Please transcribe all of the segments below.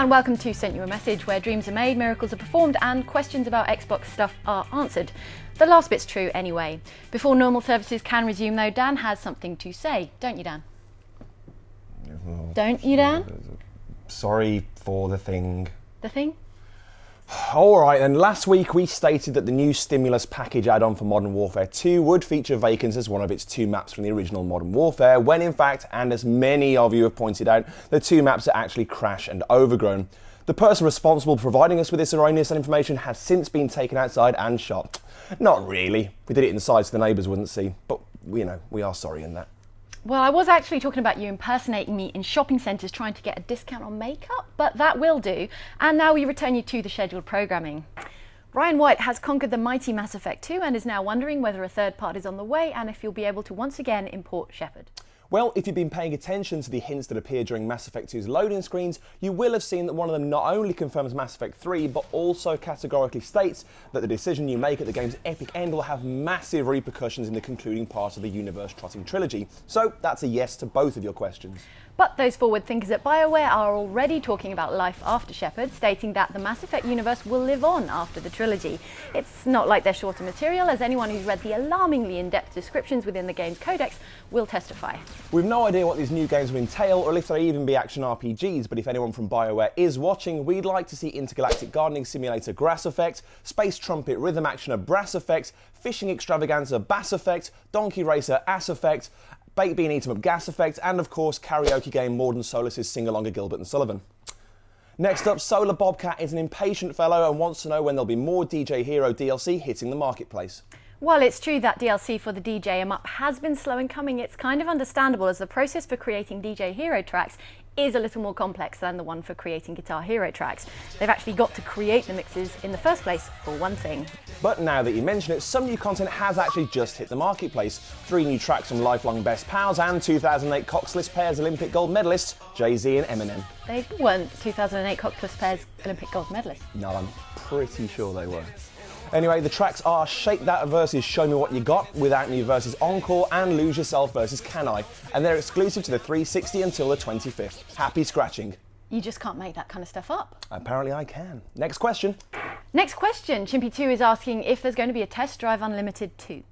and welcome to Sent You a Message, where dreams are made, miracles are performed, and questions about Xbox stuff are answered. The last bit's true anyway. Before normal services can resume though, Dan has something to say, don't you, Dan? Don't you, Dan? Sorry for the thing. The thing? Alright then, last week we stated that the new Stimulus package add-on for Modern Warfare 2 would feature Vacants as one of its two maps from the original Modern Warfare, when in fact, and as many of you have pointed out, the two maps are actually Crash and Overgrown. The person responsible for providing us with this erroneous information has since been taken outside and shot. Not really. We did it inside so the neighbours wouldn't see, but you know, we are sorry in that. Well, I was actually talking about you impersonating me in shopping centres trying to get a discount on makeup, but that will do. And now we return you to the scheduled programming. Ryan White has conquered the mighty Mass Effect 2 and is now wondering whether a third part is on the way and if you'll be able to once again import Shepard. Well, if you've been paying attention to the hints that appear during Mass Effect 2's loading screens, you will have seen that one of them not only confirms Mass Effect 3, but also categorically states that the decision you make at the game's epic end will have massive repercussions in the concluding part of the universe-trotting trilogy. So that's a yes to both of your questions. But those forward thinkers at BioWare are already talking about life after Shepard, stating that the Mass Effect universe will live on after the trilogy. It's not like they're short of material, as anyone who's read the alarmingly in-depth descriptions within the game's codex will testify. We've no idea what these new games will entail, or if they even be action RPGs, but if anyone from BioWare is watching, we'd like to see Intergalactic Gardening Simulator Grass Effect, Space Trumpet Rhythm Actioner Brass Effect, Fishing Extravaganza Bass Effect, Donkey Racer Ass Effect, Baked Bean Eat 'em Up Gas Effect, and of course karaoke game Morden Solis' Sing-Along of Gilbert and Sullivan. Next up, Solar Bobcat is an impatient fellow and wants to know when there'll be more DJ Hero DLC hitting the marketplace. While it's true that DLC for the DJ em Up has been slow in coming, it's kind of understandable as the process for creating DJ Hero tracks is a little more complex than the one for creating Guitar Hero tracks. They've actually got to create the mixes in the first place, for one thing. But now that you mention it, some new content has actually just hit the marketplace. 3 new tracks from lifelong best pals and 2008 Coxless Pairs Olympic gold medalists, Jay-Z and Eminem. They weren't 2008 Coxless Pairs Olympic gold medalists. No, I'm pretty sure they were. Anyway, the tracks are Shake That versus Show Me What You Got, Without Me versus Encore, and Lose Yourself versus Can I? And they're exclusive to the 360 until the 25th. Happy scratching. You just can't make that kind of stuff up. Apparently I can. Next question. Next question. Chimpy2 is asking if there's going to be a Test Drive Unlimited 2.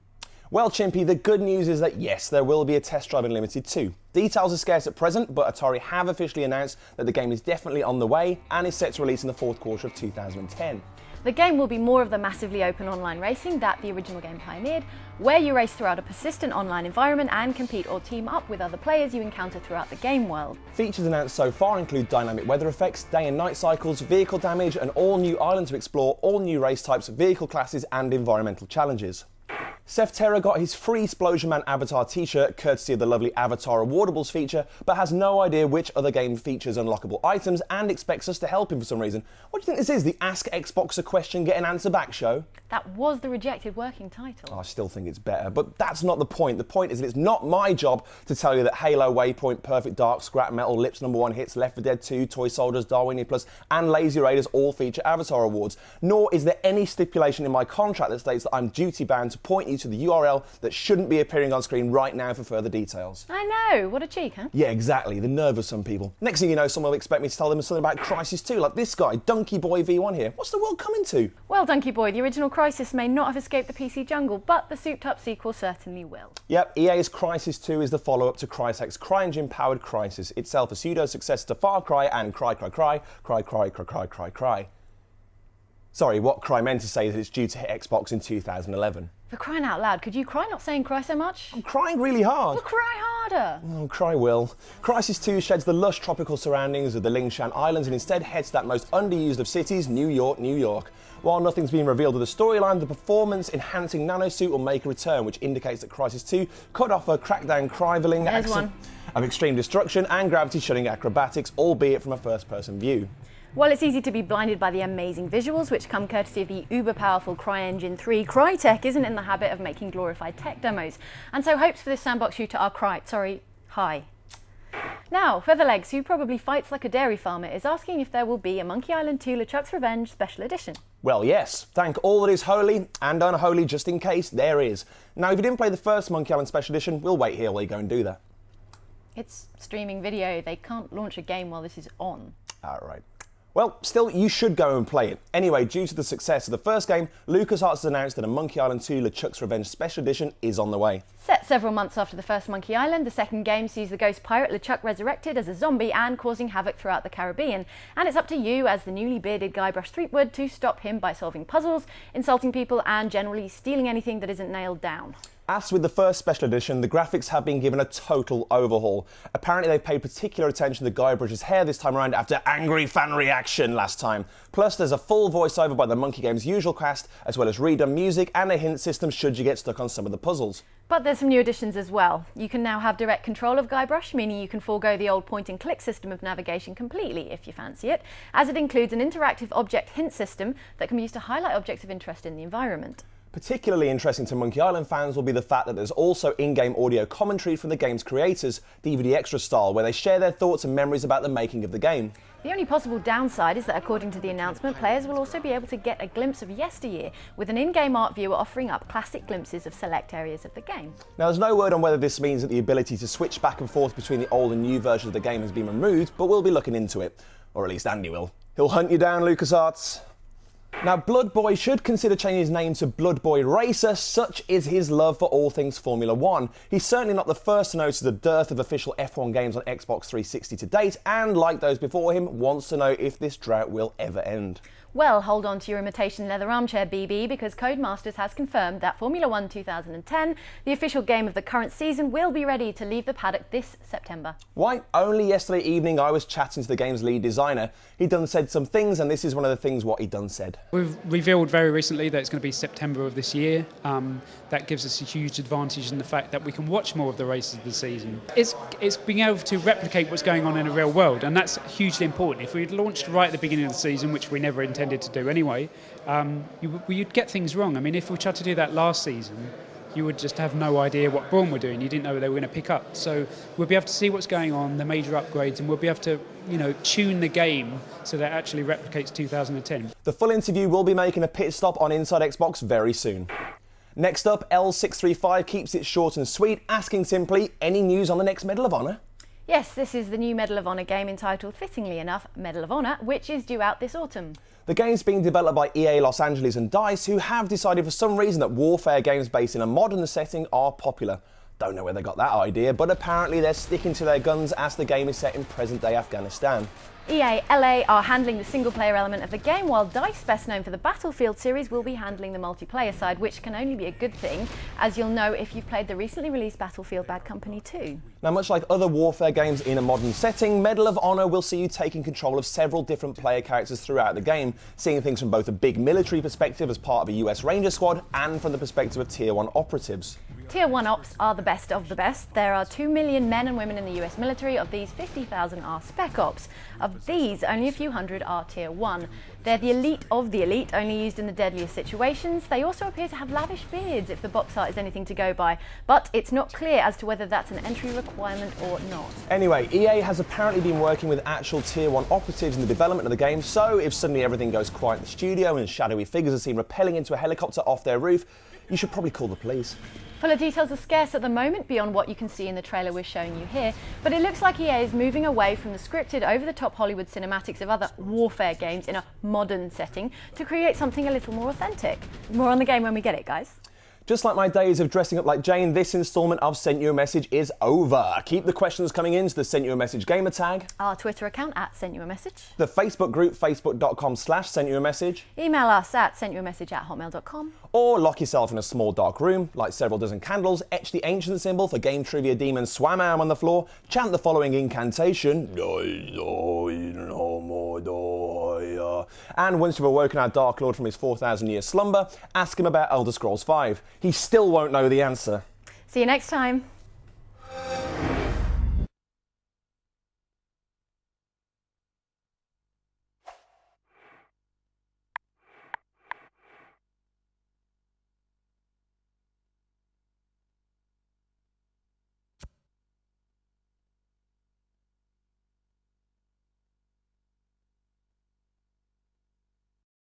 Well, Chimpy, the good news is that yes, there will be a Test Drive Unlimited 2. Details are scarce at present, but Atari have officially announced that the game is definitely on the way and is set to release in the 4th quarter of 2010. The game will be more of the massively open online racing that the original game pioneered, where you race throughout a persistent online environment and compete or team up with other players you encounter throughout the game world. Features announced so far include dynamic weather effects, day and night cycles, vehicle damage, an all-new island to explore, all new race types, vehicle classes and environmental challenges. Seth Terra got his free Splosion Man Avatar t-shirt courtesy of the lovely Avatar Awardables feature, but has no idea which other game features unlockable items and expects us to help him for some reason. What do you think this is, the Ask Xbox a Question Get an Answer Back show? That was the rejected working title. I still think it's better, but that's not the point. The point is that it's not my job to tell you that Halo, Waypoint, Perfect Dark, Scrap Metal, Lips #1 hits, Left 4 Dead 2, Toy Soldiers, Darwinia Plus, and Lazy Raiders all feature Avatar awards. Nor is there any stipulation in my contract that states that I'm duty-bound to point you to the URL that shouldn't be appearing on screen right now for further details. I know, what a cheek, huh? Yeah, exactly, the nerve of some people. Next thing you know, someone will expect me to tell them something about Crysis 2, like this guy, Donkey Boy V1 here. What's the world coming to? Well, Donkey Boy, the original Crysis may not have escaped the PC jungle, but the souped-up sequel certainly will. Yep, EA's Crysis 2 is the follow-up to Crytek's CryEngine-powered Crysis, itself a pseudo-successor to Far Cry and Cry. Sorry, what Cry meant to say is that it's due to hit Xbox in 2011. For crying out loud, could you cry not saying cry so much? I'm crying really hard. Well, cry harder. Oh, cry will. Crysis 2 sheds the lush tropical surroundings of the Lingshan Islands and instead heads to that most underused of cities, New York, New York. While nothing's been revealed of the storyline, the performance-enhancing nanosuit will make a return, which indicates that Crysis 2 could offer crackdown criveling of extreme destruction and gravity-shunning acrobatics, albeit from a first-person view. Well, it's easy to be blinded by the amazing visuals, which come courtesy of the uber-powerful CryEngine 3. Crytek isn't in the habit of making glorified tech demos, and so hopes for this sandbox shooter are high. Now, Featherlegs, who probably fights like a dairy farmer, is asking if there will be a Monkey Island 2 LeChuck's Revenge Special Edition. Well, yes. Thank all that is holy and unholy, just in case there is. Now, if you didn't play the first Monkey Island Special Edition, we'll wait here while you go and do that. It's streaming video. They can't launch a game while this is on. All right. Well, still, you should go and play it. Anyway, due to the success of the first game, LucasArts has announced that a Monkey Island 2 LeChuck's Revenge Special Edition is on the way. Set several months after the first Monkey Island, the second game sees the ghost pirate LeChuck resurrected as a zombie and causing havoc throughout the Caribbean. And it's up to you, as the newly bearded Guybrush Threepwood, to stop him by solving puzzles, insulting people and generally stealing anything that isn't nailed down. As with the first special edition, the graphics have been given a total overhaul. Apparently they've paid particular attention to Guybrush's hair this time around after angry fan reaction last time. Plus there's a full voiceover by the Monkey Game's usual cast, as well as redone music and a hint system should you get stuck on some of the puzzles. But there's some new additions as well. You can now have direct control of Guybrush, meaning you can forego the old point-and-click system of navigation completely if you fancy it, as it includes an interactive object hint system that can be used to highlight objects of interest in the environment. Particularly interesting to Monkey Island fans will be the fact that there's also in-game audio commentary from the game's creators, DVD Extra style, where they share their thoughts and memories about the making of the game. The only possible downside is that, according to the announcement, players will also be able to get a glimpse of yesteryear, with an in-game art viewer offering up classic glimpses of select areas of the game. Now, there's no word on whether this means that the ability to switch back and forth between the old and new versions of the game has been removed, but we'll be looking into it. Or at least Andy will. He'll hunt you down, LucasArts. Now, Blood Boy should consider changing his name to Blood Boy Racer, such is his love for all things Formula 1. He's certainly not the first to notice the dearth of official F1 games on Xbox 360 to date, and like those before him, wants to know if this drought will ever end. Well, hold on to your imitation leather armchair, BB, because Codemasters has confirmed that Formula 1 2010, the official game of the current season, will be ready to leave the paddock this September. Why? Only yesterday evening I was chatting to the game's lead designer. He done said some things, and this is one of the things what he done said. We've revealed very recently that it's going to be September of this year. That gives us a huge advantage in the fact that we can watch more of the races of the season. It's being able to replicate what's going on in the real world, and that's hugely important. If we'd launched right at the beginning of the season, which we never intended to do anyway, you'd get things wrong. I mean, if we tried to do that last season, you would just have no idea what Brawn were doing. You didn't know what they were going to pick up. So we'll be able to see what's going on, the major upgrades, and we'll be able to, tune the game so that it actually replicates 2010. The full interview will be making a pit stop on Inside Xbox very soon. Next up, L635 keeps it short and sweet, asking simply, any news on the next Medal of Honor? Yes, this is the new Medal of Honor game entitled, fittingly enough, Medal of Honor, which is due out this autumn. The game's being developed by EA Los Angeles and DICE, who have decided for some reason that warfare games based in a modern setting are popular. Don't know where they got that idea, but apparently they're sticking to their guns as the game is set in present-day Afghanistan. EA LA are handling the single-player element of the game, while DICE, best known for the Battlefield series, will be handling the multiplayer side, which can only be a good thing, as you'll know if you've played the recently released Battlefield Bad Company 2. Now, much like other warfare games in a modern setting, Medal of Honor will see you taking control of several different player characters throughout the game, seeing things from both a big military perspective as part of a US Ranger squad and from the perspective of Tier 1 operatives. Tier 1 ops are the best of the best. There are 2 million men and women in the US military. Of these, 50,000 are Spec Ops. Of these, only a few hundred are Tier 1. They're the elite of the elite, only used in the deadliest situations. They also appear to have lavish beards, if the box art is anything to go by, but it's not clear as to whether that's an entry requirement or not. Anyway, EA has apparently been working with actual Tier 1 operatives in the development of the game, so if suddenly everything goes quiet in the studio and shadowy figures are seen rappelling into a helicopter off their roof, you should probably call the police. Fuller details are scarce at the moment beyond what you can see in the trailer we're showing you here, but it looks like EA is moving away from the scripted, over-the-top Hollywood cinematics of other warfare games in a modern setting to create something a little more authentic. More on the game when we get it, guys. Just like my days of dressing up like Jane, this instalment of Sent You a Message is over. Keep the questions coming in to the Sent You a Message gamer tag. Our Twitter account at Sent You a Message. The Facebook group, facebook.com/Sent You a Message. Email us at sentyouamessage@hotmail.com. Or lock yourself in a small dark room, light several dozen candles, etch the ancient symbol for Game Trivia Demon Swamam on the floor, chant the following incantation, and once you've awoken our Dark Lord from his 4,000-year slumber, ask him about Elder Scrolls V. He still won't know the answer. See you next time.